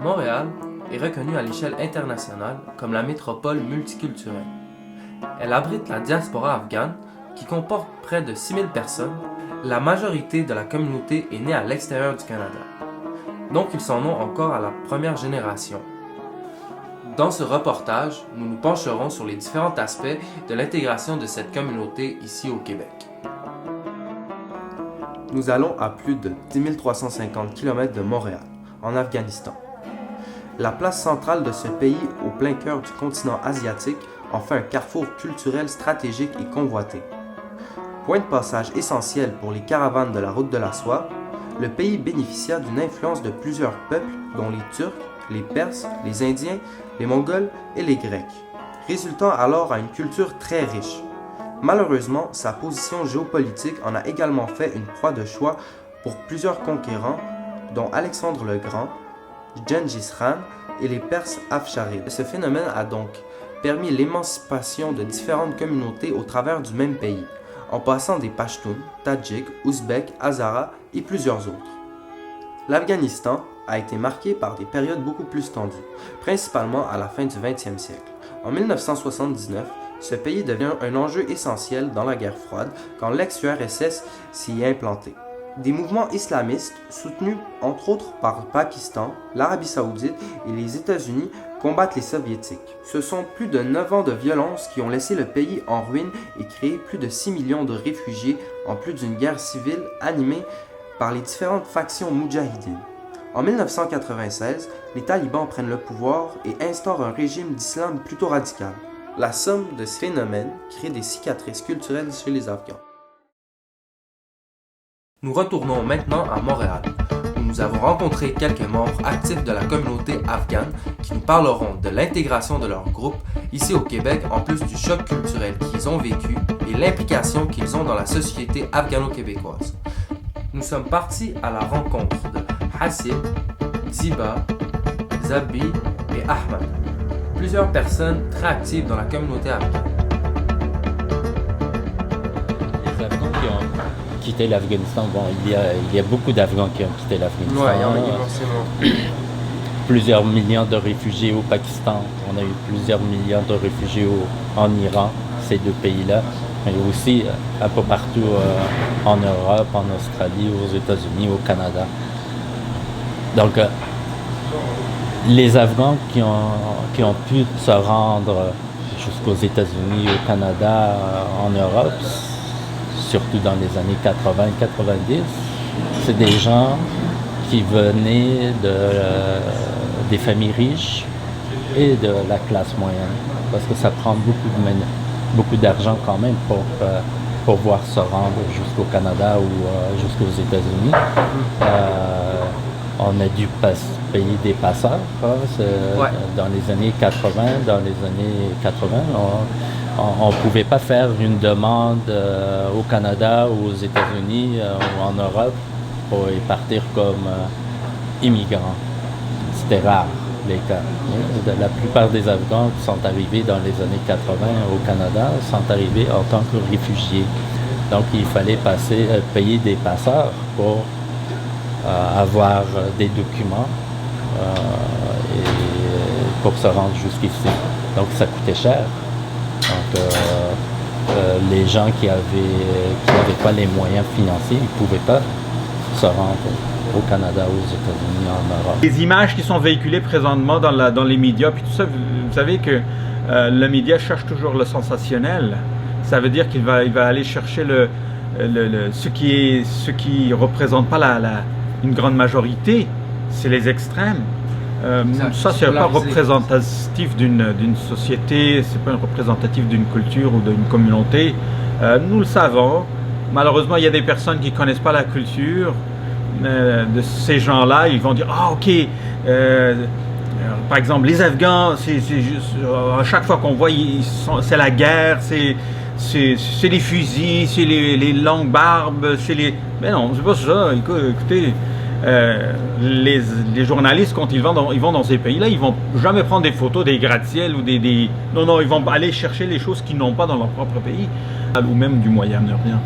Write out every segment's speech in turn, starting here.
Montréal est reconnue à l'échelle internationale comme la métropole multiculturelle. Elle abrite la diaspora afghane qui comporte près de 6000 personnes. La majorité de la communauté est née à l'extérieur du Canada, donc ils sont nés encore à la première génération. Dans ce reportage, nous nous pencherons sur les différents aspects de l'intégration de cette communauté ici au Québec. Nous allons à plus de 10 350 km de Montréal, en Afghanistan. La place centrale de ce pays au plein cœur du continent asiatique en fait un carrefour culturel stratégique et convoité. Point de passage essentiel pour les caravanes de la route de la soie, le pays bénéficia d'une influence de plusieurs peuples dont les Turcs, les Perses, les Indiens, les Mongols et les Grecs, résultant alors à une culture très riche. Malheureusement, sa position géopolitique en a également fait une proie de choix pour plusieurs conquérants, dont Alexandre le Grand, Gengis Khan et les Perses Afsharides. Ce phénomène a donc permis l'émancipation de différentes communautés au travers du même pays, en passant des Pashtuns, Tadjiks, Ouzbeks, Hazaras et plusieurs autres. L'Afghanistan a été marqué par des périodes beaucoup plus tendues, principalement à la fin du XXe siècle. En 1979, ce pays devient un enjeu essentiel dans la guerre froide quand l'ex-URSS s'y est implanté. Des mouvements islamistes, soutenus entre autres par le Pakistan, l'Arabie Saoudite et les États-Unis, combattent les Soviétiques. Ce sont plus de 9 ans de violence qui ont laissé le pays en ruine et créé plus de 6 millions de réfugiés en plus d'une guerre civile animée par les différentes factions moudjahidines. En 1996, les talibans prennent le pouvoir et instaurent un régime d'islam plutôt radical. La somme de ces phénomènes crée des cicatrices culturelles chez les Afghans. Nous retournons maintenant à Montréal, où nous avons rencontré quelques membres actifs de la communauté afghane qui nous parleront de l'intégration de leur groupe ici au Québec en plus du choc culturel qu'ils ont vécu et l'implication qu'ils ont dans la société afghano-québécoise. Nous sommes partis à la rencontre de Hassib, Ziba, Zabi et Ahmad, plusieurs personnes très actives dans la communauté afghane. Les Afghans qui ont quitté l'Afghanistan, bon, il y a beaucoup d'Afghans qui ont quitté l'Afghanistan. Oui, il y en a immensément. Plusieurs millions de réfugiés au Pakistan, on a eu plusieurs millions de réfugiés en Iran, ces deux pays-là, mais aussi un peu partout en Europe, en Australie, aux États-Unis, au Canada. Donc, les Afghans qui ont pu se rendre jusqu'aux États-Unis, au Canada, en Europe, surtout dans les années 80-90, c'est des gens qui venaient des familles riches et de la classe moyenne, parce que ça prend beaucoup d'argent quand même pour pouvoir se rendre jusqu'au Canada ou jusqu'aux États-Unis. On a dû payer des passeurs dans les années 80. Dans les années 80, on ne pouvait pas faire une demande au Canada ou aux États-Unis ou en Europe pour y partir comme immigrants. C'était rare les cas. La plupart des Afghans qui sont arrivés dans les années 80 au Canada sont arrivés en tant que réfugiés. Donc il fallait payer des passeurs pour avoir des documents et pour se rendre jusqu'ici. Donc ça coûtait cher. Donc les gens qui avaient pas les moyens financiers, ils ne pouvaient pas se rendre au Canada, aux États-Unis, en Europe. Les images qui sont véhiculées présentement dans les médias, puis tout ça, vous savez que le média cherche toujours le sensationnel. Ça veut dire qu'il va aller chercher ce qui représente pas une grande majorité, c'est les extrêmes. Ça, c'est pas représentatif d'une société, c'est pas représentatif d'une culture ou d'une communauté. Nous le savons. Malheureusement, il y a des personnes qui connaissent pas la culture de ces gens-là. Ils vont dire ok. Par exemple, les Afghans, c'est juste, à chaque fois qu'on voit, c'est la guerre, c'est les fusils, c'est les longues barbes, mais non, c'est pas ça. Écoutez, les journalistes, quand ils vont dans ces pays-là, ils vont jamais prendre des photos des gratte-ciel ou non, ils vont aller chercher les choses qu'ils n'ont pas dans leur propre pays, ou même du Moyen-Orient.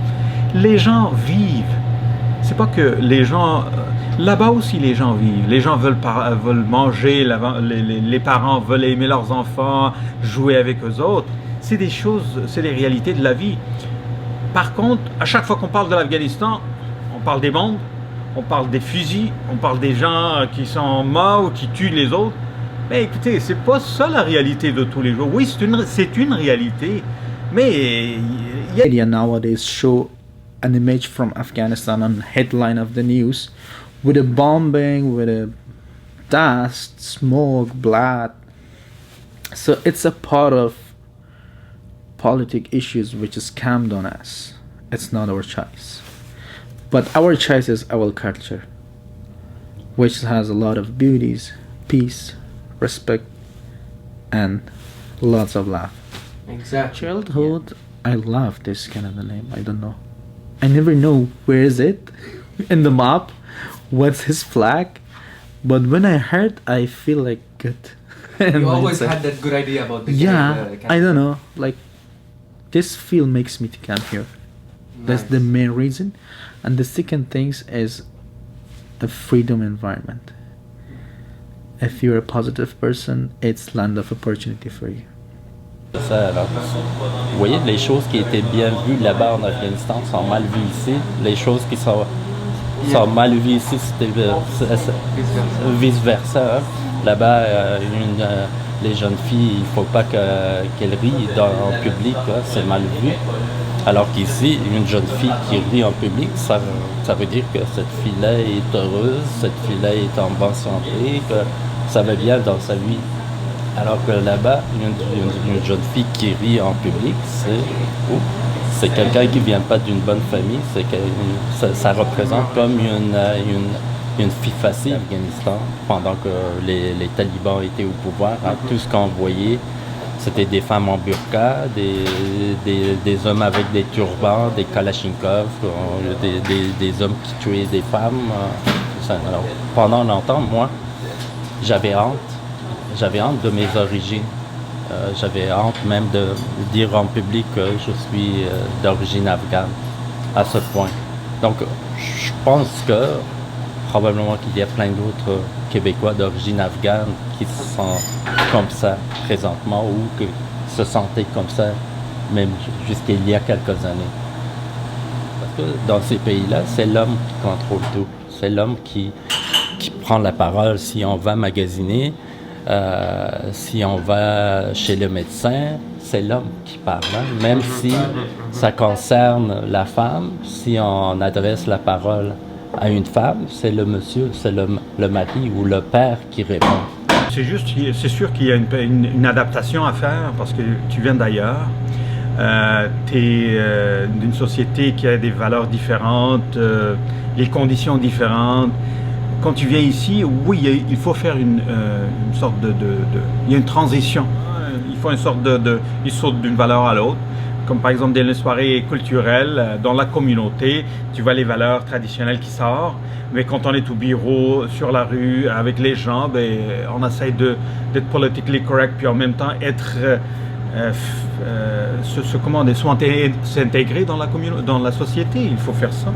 Les gens vivent. C'est pas que les gens Là-bas aussi, les gens vivent. Les gens veulent manger, les parents veulent aimer leurs enfants, jouer avec eux autres. C'est des choses, c'est des réalités de la vie. Par contre, à chaque fois qu'on parle de l'Afghanistan, on parle des bombes, on parle des fusils, on parle des gens qui sont morts ou qui tuent les autres. Mais écoutez, c'est pas ça la réalité de tous les jours. Oui, c'est une réalité, mais Media nowadays show an image from Afghanistan on headline of the news with a bombing, with a dust, smoke, blood. So it's a part of politic issues which is cammed on us. It's not our choice. But our choice is our culture, which has a lot of beauties, peace, respect, and lots of love. Exactly. Childhood, I love this Canada name. I don't know. I never know where is it in the map, what's his flag, but when I heard, I feel like good. You always had that good idea about the Canada. I don't know. Like this feel makes me to come here. That's the main reason, and the second thing is the freedom environment. If you're a positive person, it's land of opportunity for you. Ça, alors, vous voyez, les choses qui étaient bien vues là-bas en Afghanistan sont mal vues ici. Les choses qui sont mal vues ici, c'était vice-versa. Hein. Là-bas, les jeunes filles, il ne faut pas qu'elles rient en public, hein, c'est mal vu. Alors qu'ici, une jeune fille qui rit en public, ça veut dire que cette fille-là est heureuse, cette fille-là est en bonne santé, que ça va bien dans sa vie. Alors que là-bas, une jeune fille qui rit en public, c'est quelqu'un qui ne vient pas d'une bonne famille, ça représente comme une fille facile. Afghanistan, pendant que les talibans étaient au pouvoir, hein, tout ce qu'on voyait, c'était des femmes en burqa, des hommes avec des turbans, des kalachnikovs, des hommes qui tuaient des femmes. Alors, pendant longtemps, moi, j'avais honte de mes origines. J'avais honte même de dire en public que je suis d'origine afghane, à ce point. Donc, je pense que probablement qu'il y a plein d'autres Québécois d'origine afghane qui se sentent comme ça présentement ou qui se sentaient comme ça même jusqu'il y a quelques années. Parce que dans ces pays-là, c'est l'homme qui contrôle tout. C'est l'homme qui prend la parole si on va magasiner. Si on va chez le médecin, c'est l'homme qui parle, hein? Même si ça concerne la femme, si on adresse la parole à une femme, c'est le monsieur, c'est le mari ou le père qui répond. C'est sûr qu'il y a une adaptation à faire parce que tu viens d'ailleurs, tu es d'une société qui a des valeurs différentes, les conditions différentes. Quand tu viens ici, oui, il faut faire une sorte il y a une transition. Il faut une sorte il saute d'une valeur à l'autre. Comme par exemple dans les soirées culturelles, dans la communauté, tu vois les valeurs traditionnelles qui sortent. Mais quand on est au bureau, sur la rue, avec les gens, ben, on essaie d'être politically correct, puis en même temps être s'intégrer dans la société. Il faut faire ça.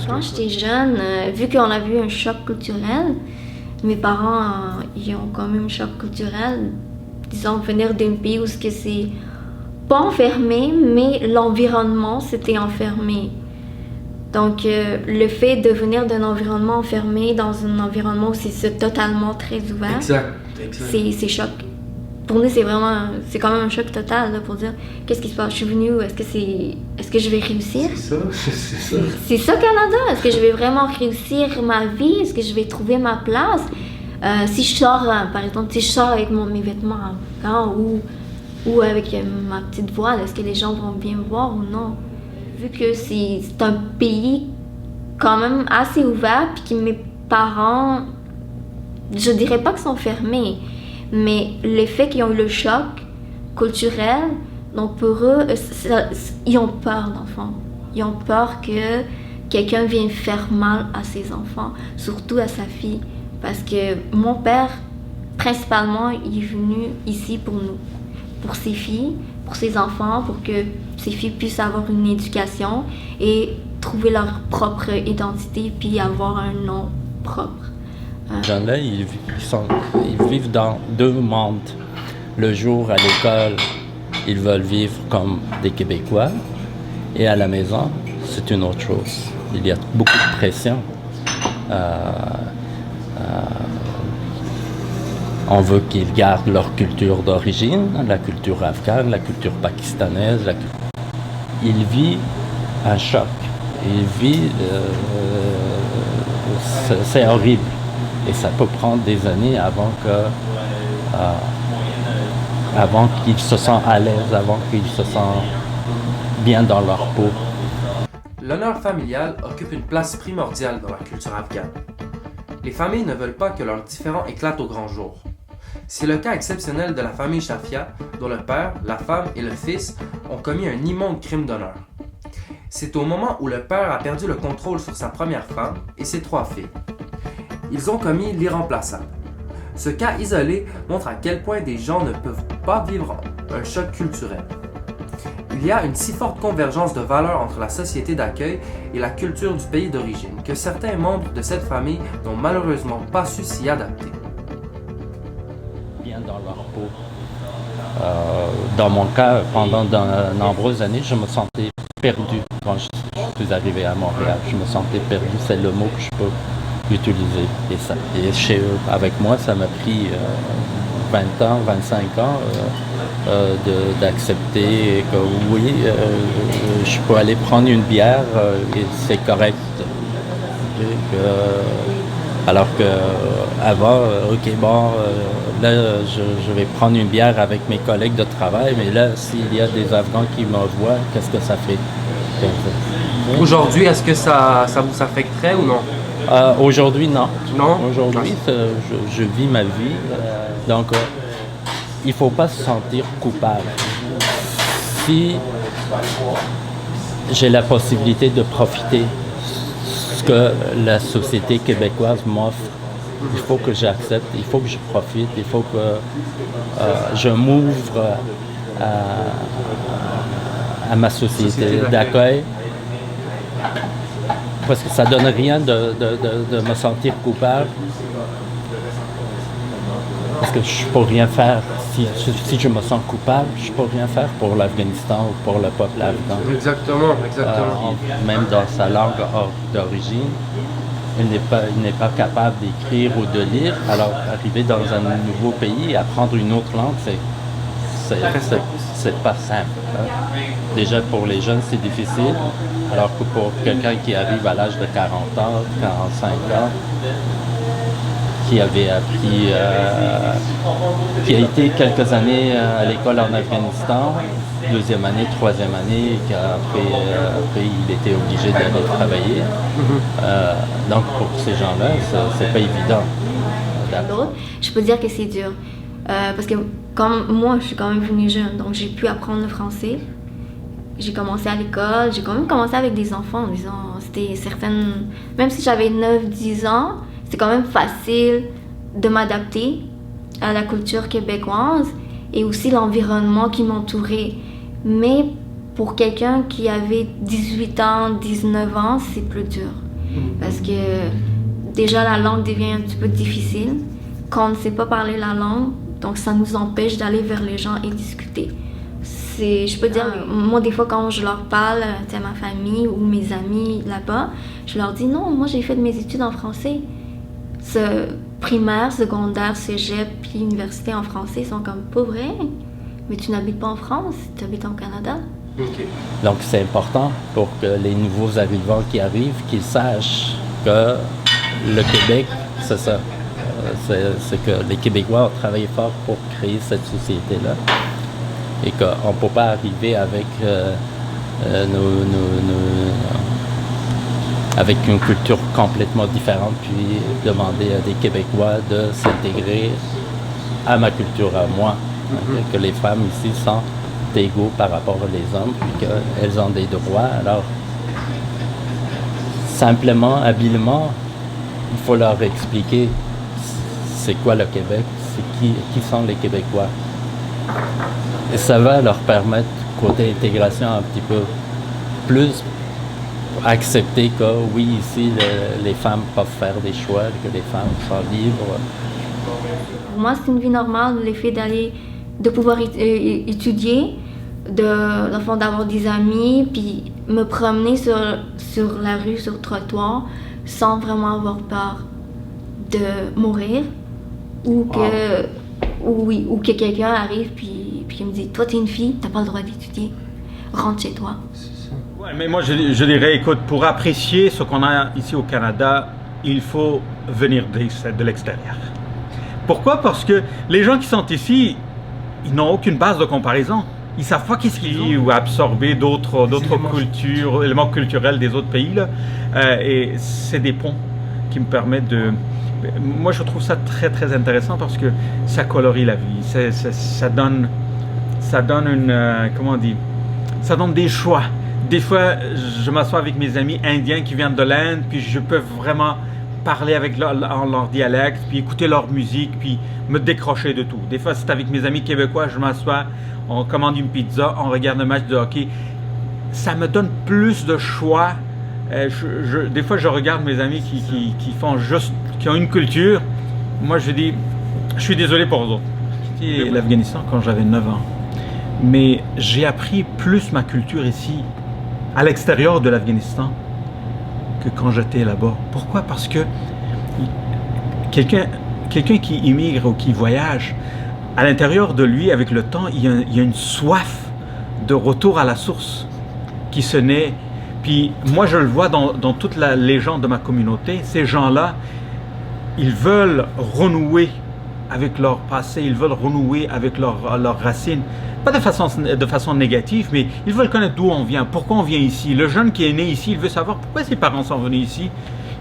Quand j'étais jeune, vu qu'on a vu un choc culturel, mes parents, ils ont quand même un choc culturel. Disons, venir d'un pays où c'est pas enfermé, mais l'environnement c'était enfermé. Donc, le fait de venir d'un environnement enfermé dans un environnement où c'est totalement très ouvert, c'est choc. Pour nous, c'est quand même un choc total là, pour dire qu'est-ce qui se passe, je suis venue où, est-ce que je vais réussir? C'est ça Canada, est-ce que je vais vraiment réussir ma vie, est-ce que je vais trouver ma place? Si je sors, par exemple, si je sors avec mes vêtements afghans ou avec ma petite voile, est-ce que les gens vont bien me voir ou non? Vu que c'est un pays quand même assez ouvert, puis que mes parents, je dirais pas qu'ils sont fermés, mais le fait qu'ils ont eu le choc culturel, donc pour eux, ils ont peur d'enfants. Ils ont peur que quelqu'un vienne faire mal à ses enfants, surtout à sa fille. Parce que mon père, principalement, il est venu ici pour nous, pour ses filles, pour ses enfants, pour que ces filles puissent avoir une éducation et trouver leur propre identité, puis avoir un nom propre. Les gens-là, ils vivent dans deux mondes. Le jour, à l'école, ils veulent vivre comme des Québécois. Et à la maison, c'est une autre chose. Il y a beaucoup de pression. On veut qu'ils gardent leur culture d'origine, la culture afghane, la culture pakistanaise. Il vit un choc. Il vit... c'est horrible. Et ça peut prendre des années avant qu'ils se sentent à l'aise, avant qu'ils se sentent bien dans leur peau. L'honneur familial occupe une place primordiale dans la culture afghane. Les familles ne veulent pas que leurs différends éclatent au grand jour. C'est le cas exceptionnel de la famille Shafia, dont le père, la femme et le fils ont commis un immonde crime d'honneur. C'est au moment où le père a perdu le contrôle sur sa première femme et ses 3 filles. Ils ont commis l'irremplaçable. Ce cas isolé montre à quel point des gens ne peuvent pas vivre un choc culturel. Il y a une si forte convergence de valeurs entre la société d'accueil et la culture du pays d'origine que certains membres de cette famille n'ont malheureusement pas su s'y adapter. Bien dans leur peau. Dans mon cas, pendant de nombreuses années, je me sentais perdu quand je suis arrivé à Montréal. Je me sentais perdu, c'est le mot que je peux utiliser. Et avec moi, ça m'a pris 20 ans, 25 ans d'accepter que oui, je peux aller prendre une bière et c'est correct. Alors qu'avant, là, je vais prendre une bière avec mes collègues de travail, mais là, s'il y a des Afghans qui me voient, qu'est-ce que ça fait? Aujourd'hui, est-ce que ça vous affecterait ou non? Aujourd'hui, non. Non? Aujourd'hui, je vis ma vie. Donc, il ne faut pas se sentir coupable. Si j'ai la possibilité de profiter ce que la société québécoise m'offre, il faut que j'accepte, il faut que je profite, il faut que je m'ouvre à ma société d'accueil. Parce que ça ne donne rien de me sentir coupable. Parce que je ne peux rien faire. Si je me sens coupable, je ne peux rien faire pour l'Afghanistan ou pour le peuple afghan. Exactement. Même dans sa langue d'origine, il n'est pas capable d'écrire ou de lire. Alors, arriver dans un nouveau pays et apprendre une autre langue, c'est pas simple. Déjà, pour les jeunes, c'est difficile. Alors que pour quelqu'un qui arrive à l'âge de 40 ans, 45 ans, qui avait appris, qui a été quelques années à l'école en Afghanistan, 2e année, 3e année, et qu'après il était obligé d'aller travailler. Donc pour ces gens-là, c'est pas évident. Je peux dire que c'est dur. Parce que comme moi, je suis quand même venue jeune, donc j'ai pu apprendre le français. J'ai commencé à l'école, j'ai quand même commencé avec des enfants, disons, c'était certaines... Même si j'avais 9-10 ans, c'était quand même facile de m'adapter à la culture québécoise et aussi l'environnement qui m'entourait. Mais pour quelqu'un qui avait 18 ans, 19 ans, c'est plus dur. Parce que déjà la langue devient un petit peu difficile. Quand on ne sait pas parler la langue, donc ça nous empêche d'aller vers les gens et discuter. Je peux dire, moi des fois quand je leur parle à ma famille ou mes amis là-bas, je leur dis non, moi j'ai fait mes études en français. Primaire, secondaire, cégep, puis université en français, ils sont comme pas vrai. Mais tu n'habites pas en France, tu habites au Canada. Okay. Donc c'est important pour que les nouveaux arrivants qui arrivent, qu'ils sachent que le Québec, c'est ça. C'est que les Québécois ont travaillé fort pour créer cette société-là. Et qu'on ne peut pas arriver avec, avec une culture complètement différente, puis demander à des Québécois de s'intégrer à ma culture, à moi. Que les femmes ici sont égaux par rapport aux hommes, puis qu'elles ont des droits. Alors, simplement, habilement, il faut leur expliquer c'est quoi le Québec, c'est qui sont les Québécois. Et ça va leur permettre, côté intégration, un petit peu plus accepter que oui, ici, les femmes peuvent faire des choix, que les femmes sont libres. Pour moi, c'est une vie normale, le fait de pouvoir étudier, d'avoir des amis, puis me promener sur la rue, sur le trottoir, sans vraiment avoir peur de mourir, ou que quelqu'un arrive puis me dit « Toi, t'es une fille, t'as pas le droit d'étudier, rentre chez toi. » Ouais, mais moi, je dirais, écoute, pour apprécier ce qu'on a ici au Canada, il faut venir de l'extérieur. Pourquoi? Parce que les gens qui sont ici, ils n'ont aucune base de comparaison. Ils savent pas qu'est-ce qu'ils ont ou absorber d'autres cultures, éléments culturels des autres pays là. Et c'est des ponts qui me permettent de. Moi, je trouve ça très très intéressant parce que ça colorie la vie. Ça donne une comment on dit? Ça donne des choix. Des fois, je m'assois avec mes amis indiens qui viennent de l'Inde, puis je peux vraiment parler avec leur dialecte, puis écouter leur musique, puis me décrocher de tout. Des fois, c'est avec mes amis québécois, je m'assois, on commande une pizza, on regarde un match de hockey. Ça me donne plus de choix. Des fois, je regarde mes amis qui ont une culture. Moi, je dis, je suis désolé pour eux autres. J'ai quitté l'Afghanistan quand j'avais 9 ans. Mais j'ai appris plus ma culture ici, à l'extérieur de l'Afghanistan, que quand j'étais là-bas. Pourquoi? Parce que quelqu'un qui immigre ou qui voyage, à l'intérieur de lui, avec le temps, il y a une soif de retour à la source qui se naît. Puis moi, je le vois dans toute les gens de ma communauté. Ces gens-là, ils veulent renouer avec leur passé, ils veulent renouer avec leurs racines. Pas de façon négative, mais ils veulent connaître d'où on vient, pourquoi on vient ici. Le jeune qui est né ici, il veut savoir pourquoi ses parents sont venus ici.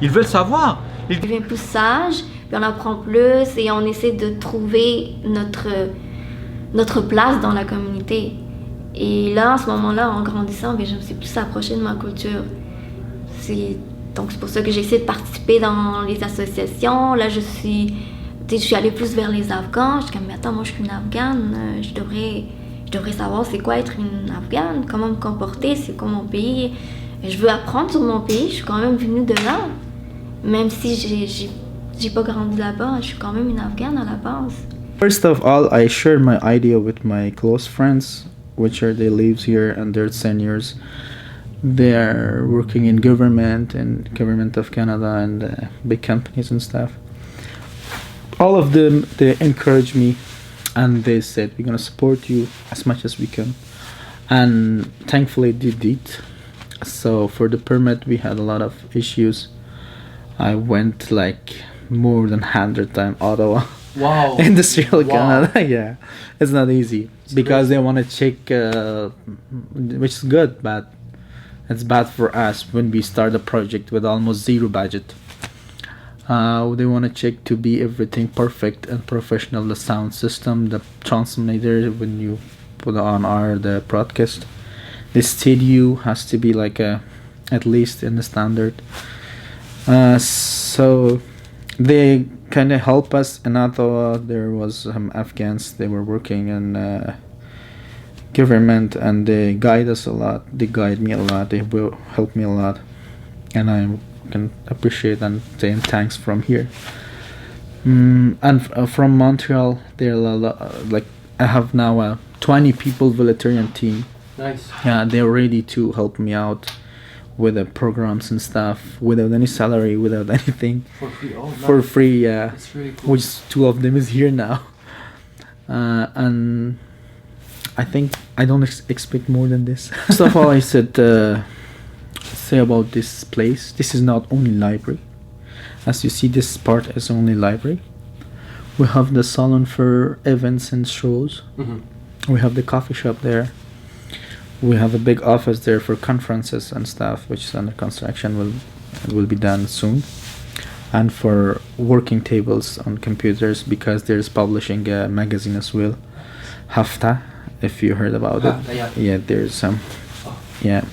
Ils veulent savoir. On devient plus sage, puis on apprend plus et on essaie de trouver notre place dans la communauté. Et là, en ce moment-là, en grandissant, je me suis plus approchée de ma culture. Donc c'est pour ça que j'essaie de participer dans les associations. Là, je suis allée plus vers les Afghans. Je suis comme, mais attends, moi je suis une Afghane, je devrais savoir c'est quoi être une Afghane, comment me comporter, c'est quoi mon pays. Je veux apprendre sur mon pays, je suis quand même venue de là. Même si j'ai pas grandi là-bas, je suis quand même une Afghane à la base. First of all, I shared my idea with my close friends, they live here and they're seniors. They are working in government of Canada and big companies and stuff. All of them, they encouraged me and they said, we're going to support you as much as we can. And thankfully they did. So for the permit, we had a lot of issues. I went like more than 100 times Ottawa. Wow. Industrial Canada. Yeah, it's not easy because they want to check, which is good, but it's bad for us when we start a project with almost zero budget. They want to check to be everything perfect and professional, the sound system, the transmitter when you put on the broadcast. The studio has to be like at least in the standard. So they kind of help us. In Ottawa, there was some Afghans. They were working in government, and they guide us a lot. They guide me a lot. They will help me a lot, and I can appreciate and say thanks from here. And from Montreal, there are like I have now a 20 people volunteering team. Nice. Yeah, they're ready to help me out with the programs and stuff without any salary, without anything. For free. Oh, nice. For free, yeah. That's really cool. Which 2 of them is here now, and I think I don't expect more than this. First of all, I said say about this place. This is not only library. As you see, this part is only library. We have the salon for events and shows. Mm-hmm. We have the coffee shop there. We have a big office there for conferences and stuff, which is under construction. Will be done soon. And for working tables on computers, because there's publishing a magazine as well, Hafta, if you heard about it. Yeah, there's some. Yeah,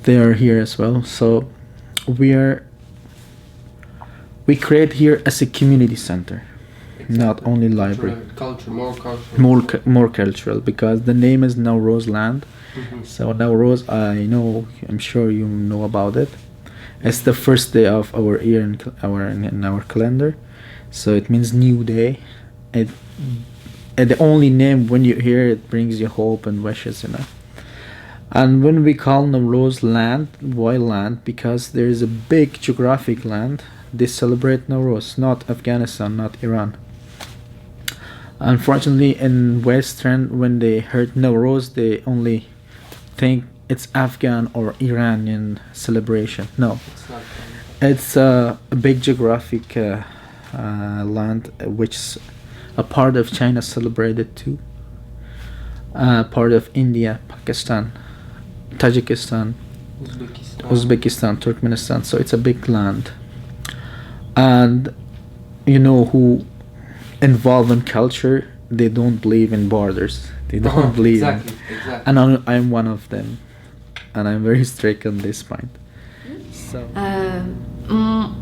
they are here as well. So we create here as a community center. A not only library. Culture, more culture. More cultural, because the name is Nowruz Land. So Nowruz, I'm sure you know about it. It's the first day of our year in our calendar, so it means new day. And the only name, when you hear it, brings you hope and wishes, And when we call Nowruz land, why land? Because there is a big geographic land. They celebrate Nowruz, not Afghanistan, not Iran. Unfortunately, in Western, when they heard Nowruz, they only think it's Afghan or Iranian celebration. No, it's a big geographic land, which is a part of China celebrated too. Part of India, Pakistan, Tajikistan, Uzbekistan, Turkmenistan. So it's a big land. And who involved in culture, they don't believe in borders. They don't believe. Exactly. And I'm one of them. And I'm very strict on this point. So.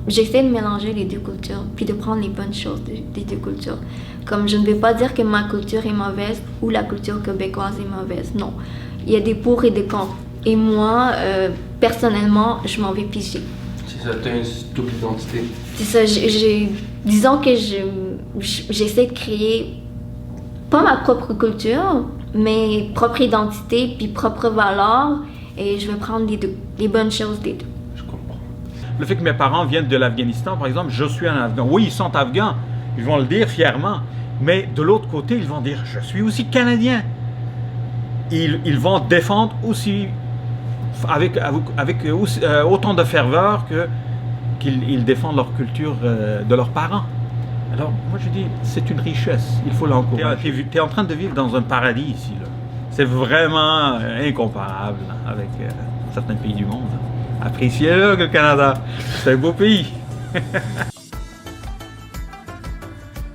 J'essaie de mélanger les deux cultures, puis de prendre les bonnes choses des deux cultures. Comme je ne vais pas dire que ma culture est mauvaise ou la culture québécoise est mauvaise. Non, il y a des pour et des contre. Et moi, personnellement, je m'en vais piger. C'est ça, tu as une double identité. C'est ça, disons que j'essaie de créer pas ma propre culture, mais propre identité, puis propre valeur, et je vais prendre les bonnes choses des deux. Je comprends. Le fait que mes parents viennent de l'Afghanistan, par exemple, je suis un Afghan. Oui, ils sont Afghans, ils vont le dire fièrement, mais de l'autre côté, ils vont dire, je suis aussi Canadien. Ils vont défendre aussi avec autant de ferveur qu'ils défendent leur culture de leurs parents. Alors, moi je dis, c'est une richesse, il faut l'encourager. Tu es en train de vivre dans un paradis ici. C'est vraiment incomparable avec certains pays du monde. Appréciez-le, le Canada. C'est un beau pays.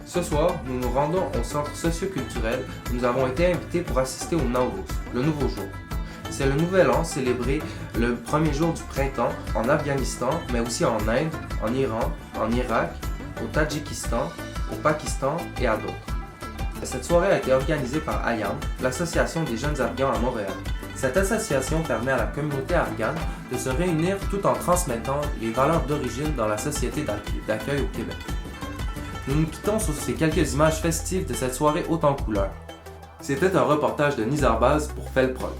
Ce soir, nous nous rendons au centre socioculturel où nous avons été invités pour assister au Nowruz, le nouveau jour. C'est le nouvel an célébré le premier jour du printemps en Afghanistan, mais aussi en Inde, en Iran, en Irak, au Tadjikistan, au Pakistan et à d'autres. Cette soirée a été organisée par AYAM, l'association des jeunes afghans à Montréal. Cette association permet à la communauté afghane de se réunir tout en transmettant les valeurs d'origine dans la société d'accueil au Québec. Nous nous quittons sur ces quelques images festives de cette soirée haute en couleurs. C'était un reportage de Nizarbaz pour Felprod.